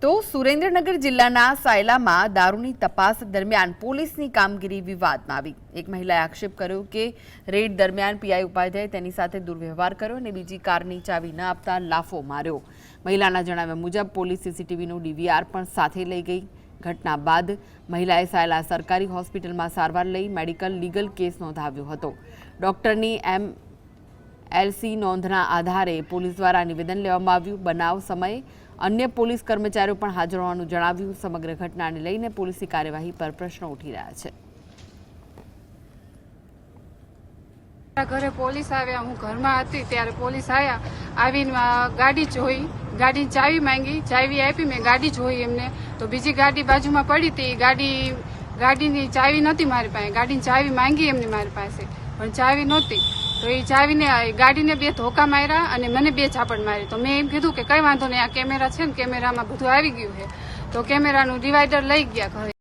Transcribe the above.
તો સુરેન્દ્રનગર જિલ્લાના સાયલામાં દારૂની તપાસ દરમિયાન પોલીસની કામગીરી વિવાદમાં આવી। એક મહિલાએ આક્ષેપ કર્યો કે રેડ દરમિયાન પીઆઈ ઉપાધ્યાય તેની સાથે દુર્વ્યવહાર કર્યો અને બીજી કારની ચાવી ન આપતા લાફો માર્યો। મહિલાના જણાવ્યા મુજબ પોલીસ સીસીટીવીનું ડીવીઆર પણ સાથે લઈ ગઈ। ઘટના બાદ મહિલાએ સાયલા સરકારી હોસ્પિટલમાં સારવાર લઈ મેડિકલ લીગલ કેસ નોંધાવ્યો હતો। ડોક્ટરની એમએલસી નોંધના આધારે પોલીસ દ્વારા નિવેદન લેવામાં આવ્યું। બનાવ સમયે अन्य पुलिस कर्मचारीओ पण हाजर होવાનું જણાવ્યું। समग्र घटनाने लईने पोलीसनी कार्यवाही पर प्रश्न उठी रह्या छे। घरे पोलीस आव्या, हूँ घरमां हती त्यारे पोलीस आया, आवीने गाड़ी जोई, गाड़ी चावी मांगी, चावी आपी, मैं गाड़ी जोई एमने तो बीजी गाड़ी बाजुमां पड़ी थी। गाड़ीनी चावी नती मारी पासे, गाड़ीनी चावी मांगी एमने मारी पासे पण चावी नहोती तो ये चावी ने गाड़ी ने बे धोका मार्या अने मने बे झापड़ मारी। तो मैं एम कीधुं के कई वांधो नहीं, आ केमेरा छे ने केमेरामां बधुं आवी गयुं है तो केमेरानुं डिवाइडर लई गया घरे।